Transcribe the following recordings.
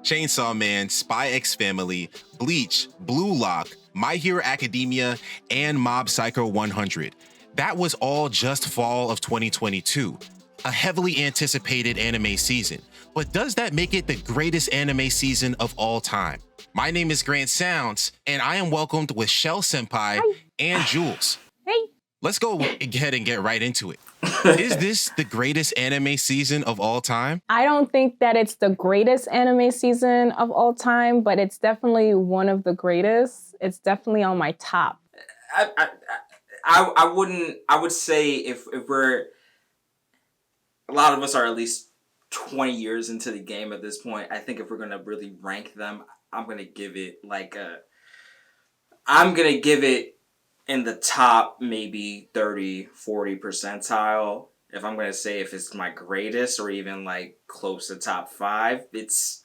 Chainsaw Man, Spy X Family, Bleach, Blue Lock, My Hero Academia, and Mob Psycho 100. That was all just fall of 2022. A heavily anticipated anime season. But does that make it the greatest anime season of all time? My name is Grant Sounds, and I am welcomed with Shell Senpai Hi. and Jules. Hey. Let's go ahead and get right into it. Is this the greatest anime season of all time? I don't think that it's the greatest anime season of all time, but it's definitely one of the greatest. It's definitely on my top. I wouldn't. I would say if we're, a lot of us are at least 20 years into the game at this point. I think if we're gonna really rank them, I'm gonna give it in the top maybe 30, 40 percentile. If I'm going to say if it's my greatest or even like close to top 5, it's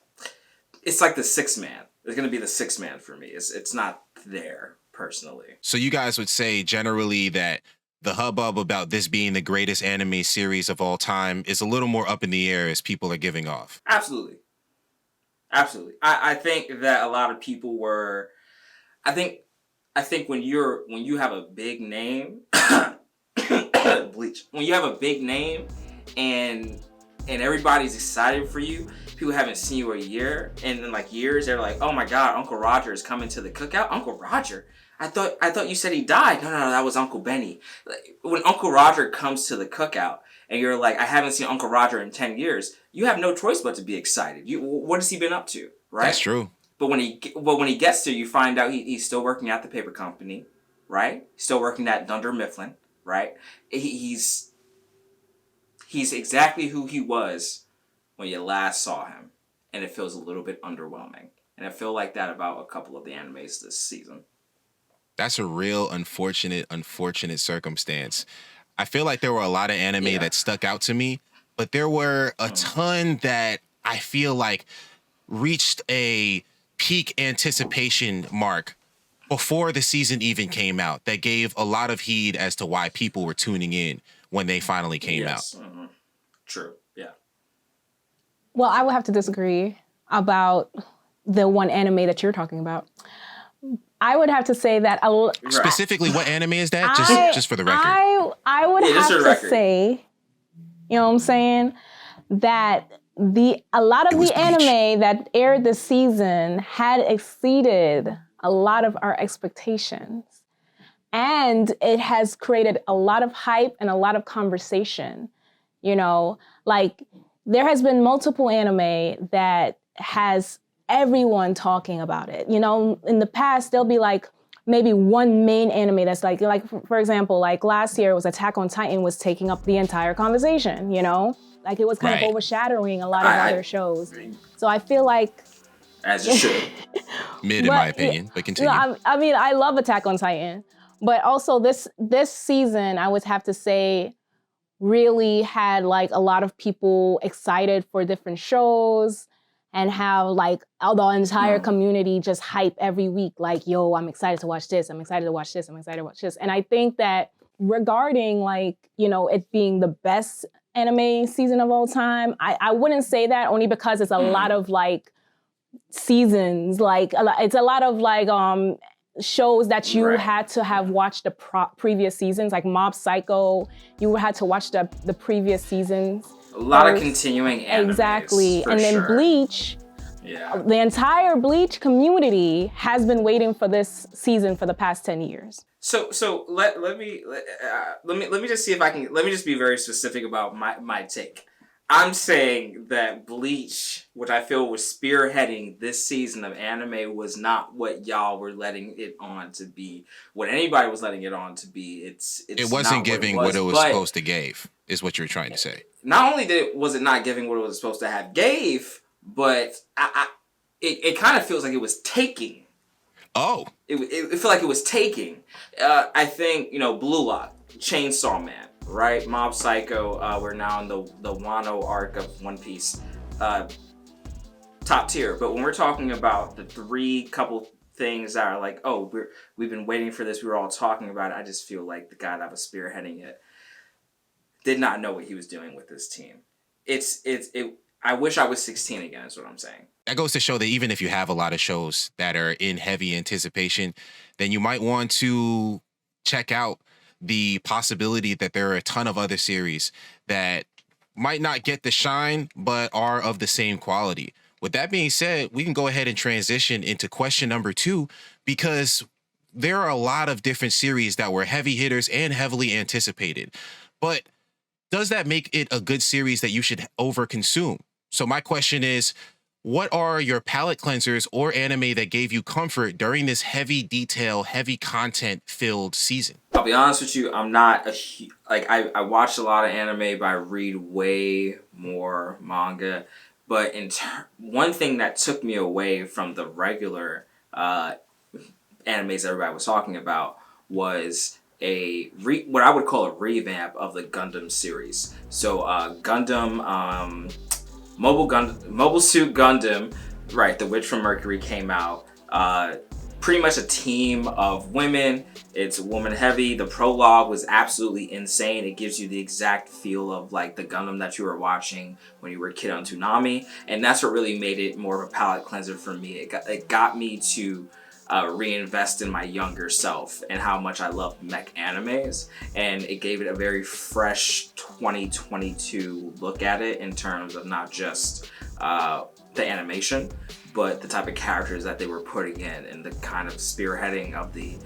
like the sixth man. It's going to be the sixth man for me. It's not there personally. So you guys would say generally that the hubbub about this being the greatest anime series of all time is a little more up in the air as people are giving off. Absolutely. I think that a lot of people were, I think when you have a big name, Bleach. When you have a big name and everybody's excited for you, people haven't seen you a year, and in like years they're like, "Oh my God, Uncle Roger is coming to the cookout." Uncle Roger? I thought you said he died. No, that was Uncle Benny. Like, when Uncle Roger comes to the cookout and you're like, "I haven't seen Uncle Roger in 10 years," you have no choice but to be excited. What has he been up to, right? That's true. But when he gets there, you find out he's still working at the paper company, right? Still working at Dunder Mifflin, right? He's exactly who he was when you last saw him, and it feels a little bit underwhelming. And I feel like that about a couple of the animes this season. That's a real unfortunate circumstance. I feel like there were a lot of anime that stuck out to me, but there were a ton that I feel like reached a peak anticipation mark before the season even came out that gave a lot of heed as to why people were tuning in when they finally came out. Mm-hmm. True. Yeah. Well, I would have to disagree about the one anime that you're talking about. I would have to say that specifically, what anime is that? Just for the record. I would have to say, you know what I'm saying, that a lot of the anime that aired this season had exceeded a lot of our expectations. And it has created a lot of hype and a lot of conversation. You know, like there has been multiple anime that has everyone talking about it. You know, in the past, there'll be like maybe one main anime that's like for example, like last year it was Attack on Titan was taking up the entire conversation, you know? Like it was kind of overshadowing a lot of other shows. So I feel like, as it should. Mid, in my opinion, but continue. I mean, I love Attack on Titan, but also this season, I would have to say, really had like a lot of people excited for different shows and have like the entire community just hype every week. Like, yo, I'm excited to watch this. I'm excited to watch this. I'm excited to watch this. And I think that regarding like, you know, it being the best anime season of all time, I wouldn't say that only because it's a lot of like seasons. Like it's a lot of like shows that you had to have watched the previous seasons, like Mob Psycho. You had to watch the previous seasons. A lot of continuing animes. Exactly. And then Bleach, the entire Bleach community has been waiting for this season for the past 10 years. So let me just see if I can, let me just be very specific about my take. I'm saying that Bleach, which I feel was spearheading this season of anime, was not what y'all were letting it on to be. What anybody was letting it on to be, it wasn't giving what it was supposed to give, is what you're trying to say. Not only was it not giving what it was supposed to have gave, but it kind of feels like it was taking. Oh. It felt like it was taking. I think, you know, Blue Lock, Chainsaw Man, right? Mob Psycho, we're now in the Wano arc of One Piece. Top tier. But when we're talking about the three couple things that are like, oh, we've been waiting for this, we were all talking about it, I just feel like the guy that was spearheading it did not know what he was doing with this team. I wish I was 16 again, is what I'm saying. that goes to show that even if you have a lot of shows that are in heavy anticipation, then you might want to check out the possibility that there are a ton of other series that might not get the shine, but are of the same quality. With that being said, we can go ahead and transition into question number 2, because there are a lot of different series that were heavy hitters and heavily anticipated. But does that make it a good series that you should overconsume? So my question is, what are your palate cleansers or anime that gave you comfort during this heavy detail, heavy content filled season? I'll be honest with you, I'm not I watch a lot of anime, but I read way more manga. But one thing that took me away from the regular animes everybody was talking about was what I would call a revamp of the Gundam series. So Gundam, Mobile Suit Gundam, right? The Witch from Mercury came out. Pretty much a team of women. It's woman heavy. The prologue was absolutely insane. It gives you the exact feel of like the Gundam that you were watching when you were a kid on Toonami, and that's what really made it more of a palate cleanser for me. It got me to reinvest in my younger self and how much I love mech animes, and it gave it a very fresh 2022 look at it in terms of not just the animation, but the type of characters that they were putting in and the kind of spearheading of the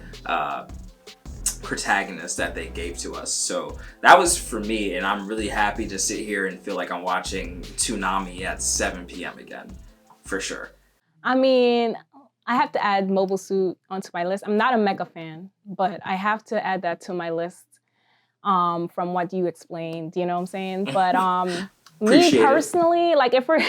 protagonist that they gave to us. So that was for me, and I'm really happy to sit here and feel like I'm watching Toonami at 7 p.m. again, for sure. I mean, I have to add Mobile Suit onto my list. I'm not a mecha fan, but I have to add that to my list from what you explained, you know what I'm saying? But me personally, like if we're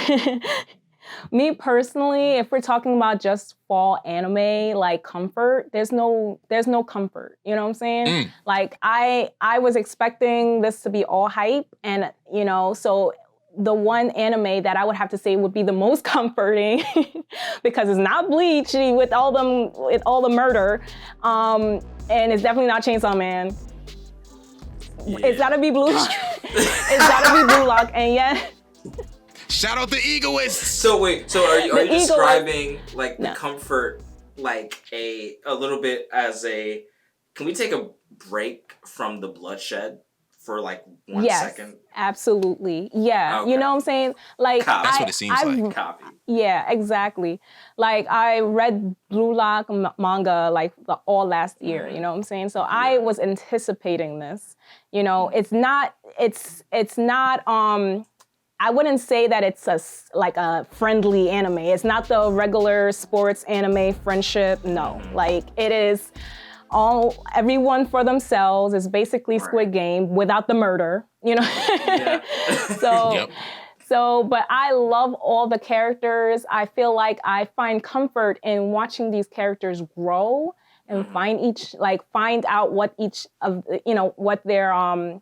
if we're talking about just fall anime, like comfort, there's no comfort, you know what I'm saying? Like I was expecting this to be all hype, and you know, so the one anime that I would have to say would be the most comforting because it's not Bleach with all the murder, and it's definitely not Chainsaw Man. Yeah. It's gotta be Blue Lock. It's gotta be Blue Lock, and yet. Shout out the egoists. So wait, are you describing like the comfort like a little bit as a? Can we take a break from the bloodshed for like 1 second? Yes, absolutely. Yeah, okay. You know what I'm saying? Like that's what it seems like. Copy. Yeah, exactly. Like I read Blue Lock manga like all last year. You know what I'm saying? So I was anticipating this. You know, it's not. I wouldn't say that it's like a friendly anime. It's not the regular sports anime friendship. No, like it is everyone for themselves. It's basically Squid Game without the murder, you know? Yeah. But I love all the characters. I feel like I find comfort in watching these characters grow and find out what each of, you know, what their own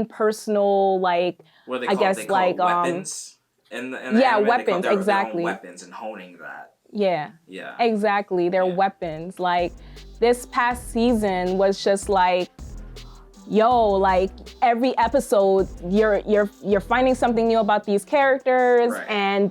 personal, like, I guess like weapons in the weapons, exactly. Their own weapons and honing that. Yeah, exactly. Their weapons. Like this past season was just like, like every episode you're finding something new about these characters, right. And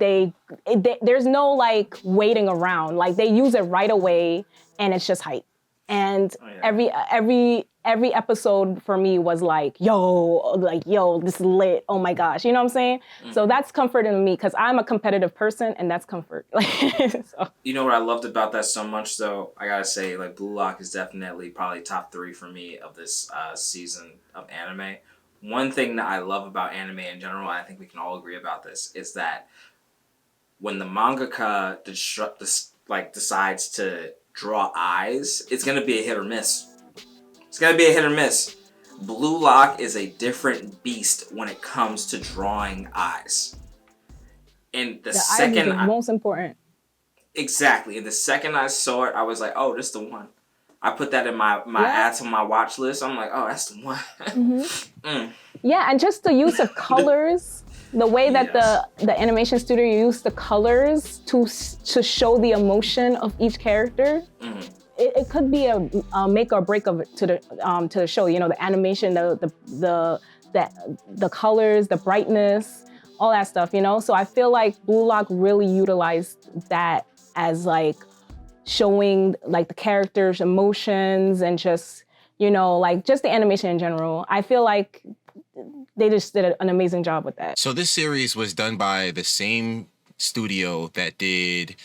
there's no like waiting around. Like they use it right away, and it's just hype. And every episode for me was like, this is lit. Oh my gosh. You know what I'm saying? Mm-hmm. So that's comfort in me because I'm a competitive person, and that's comfort. So. You know what I loved about that so much though? I gotta say, like Blue Lock is definitely probably top 3 for me of this season of anime. One thing that I love about anime in general, and I think we can all agree about this, is that when the mangaka decides to draw eyes, it's going to be a hit or miss. Blue Lock is a different beast when it comes to drawing eyes. And the second eyes is most important. Exactly. And the second I saw it, I was like, oh, this is the one. I put that in my add to my watch list. I'm like, oh, that's the one. Mm-hmm. Yeah, and just the use of colors. The way that the animation studio used the colors to show the emotion of each character, it could be a make or break of it to the show. You know, the animation, the colors, the brightness, all that stuff, you know? So I feel like Blue Lock really utilized that as like showing like the characters' emotions and just, you know, like just the animation in general. I feel like they just did an amazing job with that. So this series was done by the same studio that did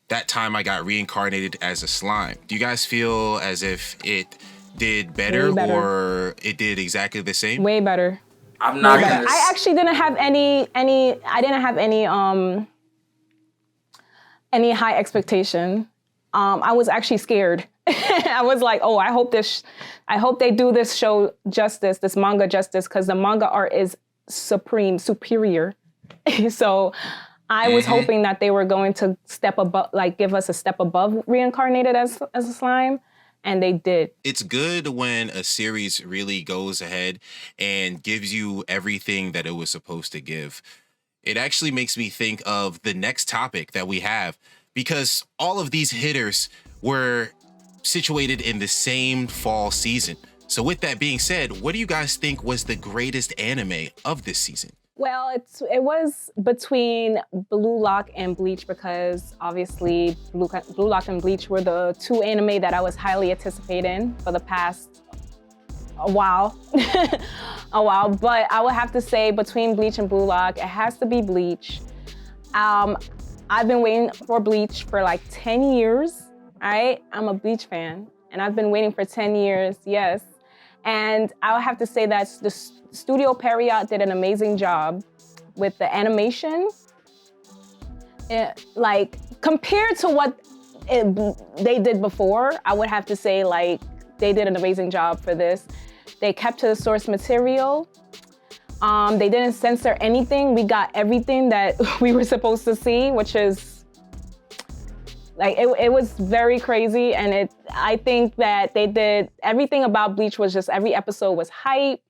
That Time I Got Reincarnated as a Slime. Do you guys feel as if it did better, or it did exactly the same? Way better. I'm not gonna. I actually didn't have any high expectation. I was actually scared. I was like, oh, I hope they do this show justice, this manga justice, because the manga art is superior. So I was hoping that they were going to step above, like give us a step above Reincarnated as a Slime. And they did. It's good when a series really goes ahead and gives you everything that it was supposed to give. It actually makes me think of the next topic that we have, because all of these hitters were situated in the same fall season. So with that being said, what do you guys think was the greatest anime of this season? Well, it was between Blue Lock and Bleach, because obviously Blue Lock and Bleach were the two anime that I was highly anticipating for the past a while. But I would have to say between Bleach and Blue Lock, it has to be Bleach. I've been waiting for Bleach for like 10 years, all right? I'm a Bleach fan, and I've been waiting for 10 years, yes. And I would have to say that the Studio Period did an amazing job with the animation. Like, compared to what they did before, I would have to say, like, they did an amazing job for this. They kept to the source material. They didn't censor anything. We got everything that we were supposed to see, which is, like, it was very crazy. And I think that they did, everything about Bleach was just, every episode was hype.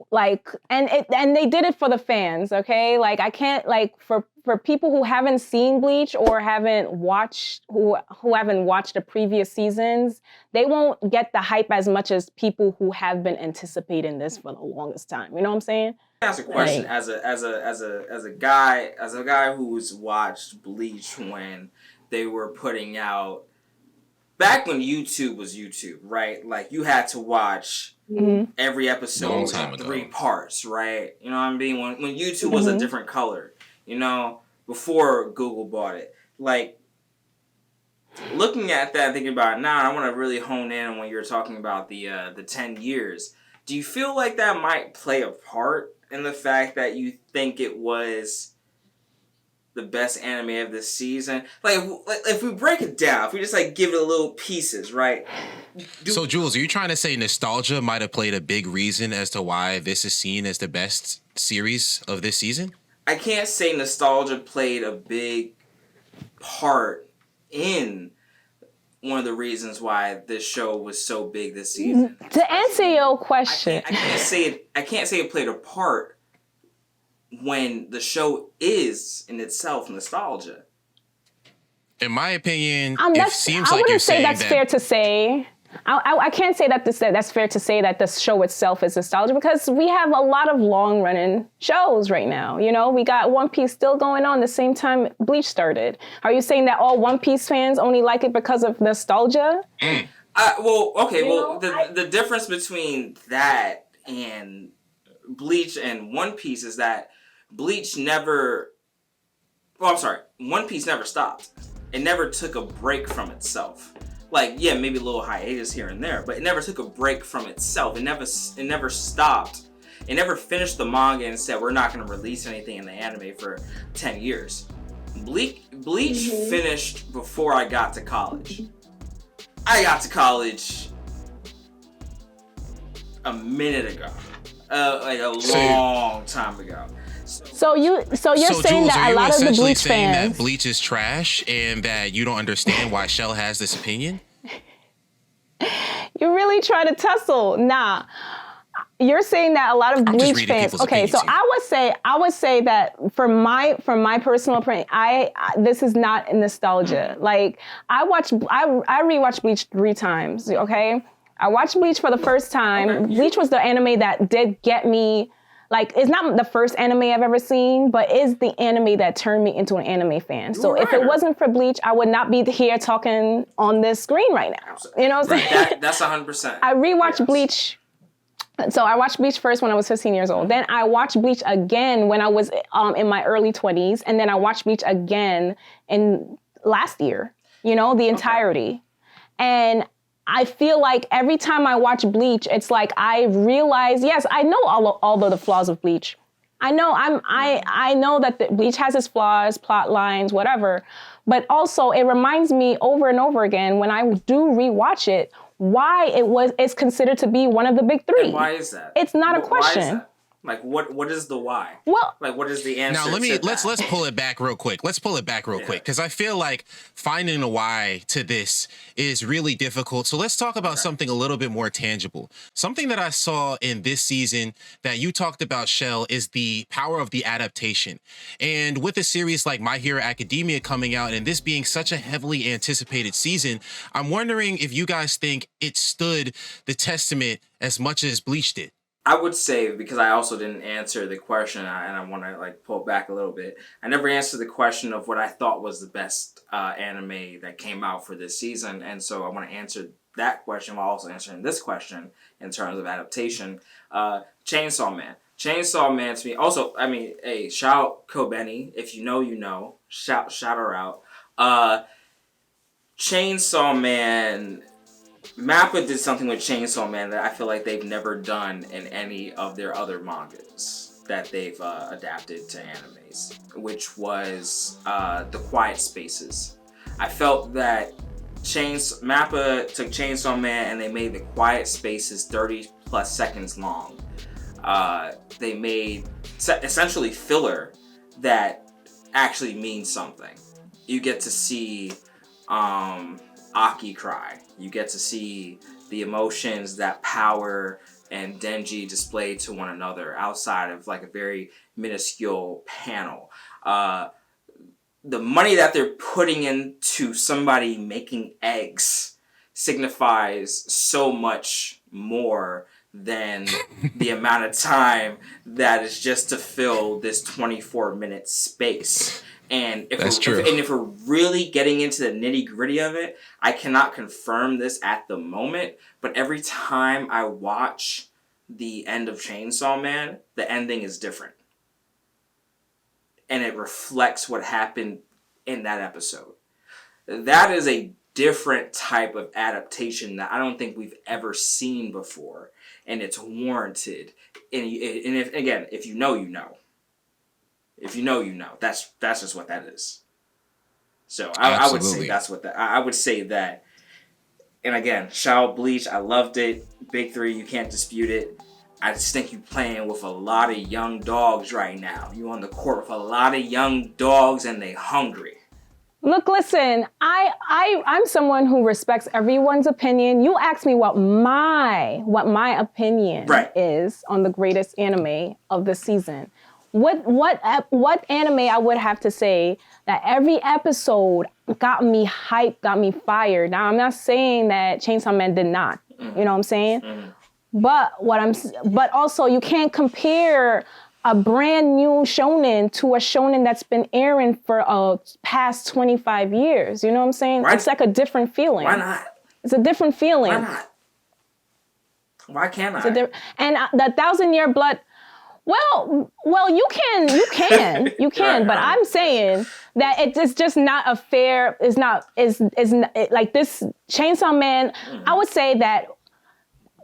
Like, and they did it for the fans, okay? Like, I can't, like, for people who haven't seen Bleach or who haven't watched the previous seasons, they won't get the hype as much as people who have been anticipating this for the longest time. You know what I'm saying? Ask a question, as a guy who's watched Bleach when they were putting out, back when YouTube was YouTube, right? Like, you had to watch every episode in 3 parts, right? You know what I mean? When YouTube was a different color, you know, before Google bought it. Like, looking at that, thinking about it now, I want to really hone in on when you were talking about the 10 years. Do you feel like that might play a part in the fact that you think it was the best anime of this season? Like, if we break it down, if we just, like, give it a little pieces, right? So, Jules, are you trying to say nostalgia might have played a big reason as to why this is seen as the best series of this season? I can't say nostalgia played a big part in one of the reasons why this show was so big this season. To answer your question, I can't say it played a part when the show is in itself nostalgia. In my opinion, it seems like you're saying that's fair to say. I can't say that that's fair to say that the show itself is nostalgia, because we have a lot of long-running shows right now. You know, we got One Piece still going on the same time Bleach started. Are you saying that all One Piece fans only like it because of nostalgia? The difference between that and Bleach and One Piece is that One Piece never stopped. It never took a break from itself. Like, yeah, maybe a little hiatus here and there, but it never took a break from itself. It never stopped. It never finished the manga and said, we're not going to release anything in the anime for 10 years. Bleach finished before I got to college. I got to college a minute ago. Like a long time ago. So you're saying Jules, that a lot of the Bleach saying fans, that Bleach is trash and that you don't understand why Shell has this opinion? You're really trying to tussle. Nah. You're saying that a lot of Bleach fans. Okay, so I would say that from my personal opinion, this is not nostalgia. Like, I rewatched Bleach 3 times, okay? I watched Bleach for the first time. Okay. Bleach was the anime that did get me, like, it's not the first anime I've ever seen, but is the anime that turned me into an anime fan. So if it wasn't for Bleach, I would not be here talking on this screen right now. You know what I'm saying? That's 100%. I rewatched Bleach. So I watched Bleach first when I was 15 years old. Then I watched Bleach again when I was in my early 20s. And then I watched Bleach again in last year, you know, the entirety. And I feel like every time I watch Bleach, it's like I realize, yes, I know all of the flaws of Bleach. I know I know that Bleach has its flaws, plot lines, whatever. But also it reminds me over and over again when I do rewatch it, why it's considered to be one of the big three. And why is that? It's not a question. Why is that? Like, what is the why? Well, like, what is the answer? Now let's pull it back real quick. Let's pull it back real quick, because I feel like finding a why to this is really difficult. So let's talk about something a little bit more tangible. Something that I saw in this season that you talked about, Shell, is the power of the adaptation. And with a series like My Hero Academia coming out and this being such a heavily anticipated season, I'm wondering if you guys think it stood the testament as much as Bleach did. I would say, because I also didn't answer the question, and I want to like pull back a little bit. I never answered the question of what I thought was the best anime that came out for this season, and so I want to answer that question while also answering this question in terms of adaptation. Chainsaw Man. Chainsaw Man to me. Also, I mean, hey, shout Kobeni. If you know, you know. Shout her out. Chainsaw Man. Mappa did something with Chainsaw Man that I feel like they've never done in any of their other mangas that they've adapted to animes, which was the quiet spaces. I felt that Mappa took Chainsaw Man and they made the quiet spaces 30 plus seconds long. They made essentially filler that actually means something. You get to see Aki cry. You get to see the emotions that Power and Denji display to one another outside of like a very minuscule panel. The money that they're putting into somebody making eggs signifies so much more than the amount of time that is just to fill this 24-minute space. And if we're really getting into the nitty-gritty of it, I cannot confirm this at the moment, but every time I watch the end of Chainsaw Man, the ending is different. And it reflects what happened in that episode. That is a different type of adaptation that I don't think we've ever seen before, and it's warranted. And if you know, you know. If you know, you know. That's just what that is. So I would say that's what that. I would say that. And again, shout out Bleach. I loved it. Big three. You can't dispute it. I just think you're playing with a lot of young dogs right now. You on the court with a lot of young dogs, and they hungry. Look, listen. I'm someone who respects everyone's opinion. You asked me what my opinion is on the greatest anime of the season. What anime I would have to say that every episode got me hyped, got me fired. Now, I'm not saying that Chainsaw Man did not. You know what I'm saying? But also you can't compare a brand new shonen to a shonen that's been airing for past 25 years. You know what I'm saying? It's like a different feeling. Why not? It's a different feeling. Why not? Why can't I? And the 1,000-Year Blood. Well, you can, but I'm saying that it's just not a fair. Is like this Chainsaw Man. I would say that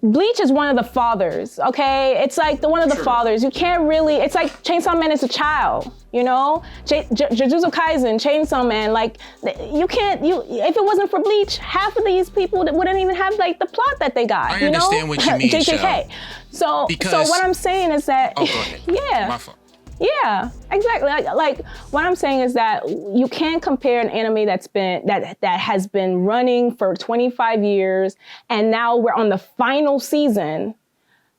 Bleach is one of the fathers, okay? It's like one of the fathers. You can't really, it's like Chainsaw Man is a child, you know? Jujutsu Kaisen, Chainsaw Man, like, if it wasn't for Bleach, half of these people wouldn't even have, like, the plot that they got, I understand what you mean, JJK. So what I'm saying is that, go ahead. Yeah. My fault. Yeah, exactly. Like what I'm saying is that you can't compare an anime that has been running for 25 years and now we're on the final season.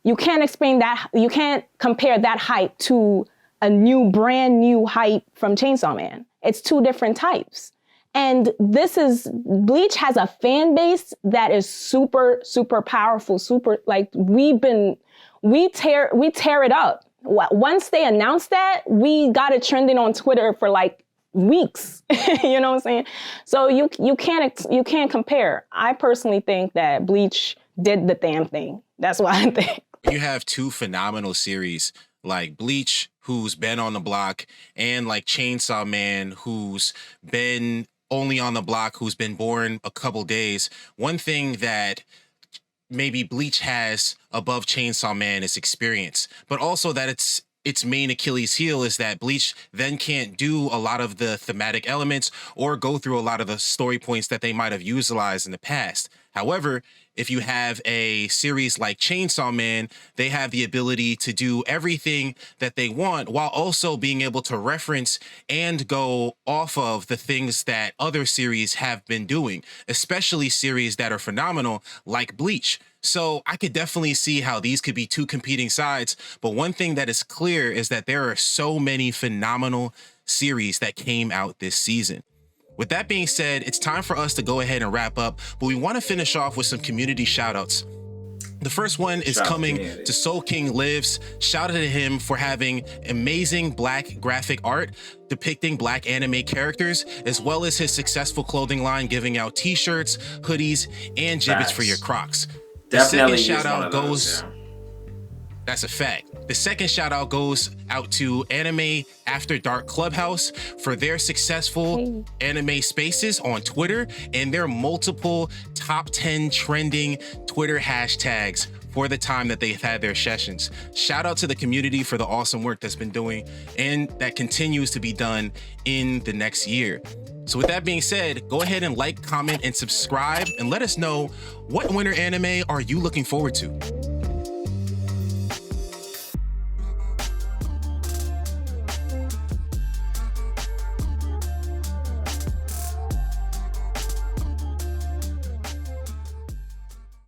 You can't explain that. You can't compare that hype to a brand new hype from Chainsaw Man. It's two different types. And Bleach has a fan base that is super, super powerful, super, like we tear it up. once they announced that, we got it trending on Twitter for like weeks. You know what I'm saying? So you can't compare. I personally think that Bleach did the damn thing. That's what I think. You have two phenomenal series like Bleach, who's been on the block, and like Chainsaw Man, who's been only on the block, who's been born a couple days. One thing that maybe Bleach has above Chainsaw Man is experience, but also that its main Achilles heel is that Bleach then can't do a lot of the thematic elements or go through a lot of the story points that they might have utilized in the past. However, if you have a series like Chainsaw Man, they have the ability to do everything that they want while also being able to reference and go off of the things that other series have been doing, especially series that are phenomenal like Bleach. So I could definitely see how these could be two competing sides. But one thing that is clear is that there are so many phenomenal series that came out this season. With that being said, it's time for us to go ahead and wrap up, but we want to finish off with some community shoutouts. The first one is coming to Soul King Lives. Shout out to him for having amazing Black graphic art depicting Black anime characters, as well as his successful clothing line giving out t-shirts, hoodies, and gibbets for your Crocs. Definitely the second shout out goes. That's a fact. The second shout out goes out to Anime After Dark Clubhouse for their successful anime spaces on Twitter and their multiple top 10 trending Twitter hashtags for the time that they've had their sessions. Shout out to the community for the awesome work that's been doing and that continues to be done in the next year. So with that being said, go ahead and like, comment, and subscribe and let us know what winter anime are you looking forward to.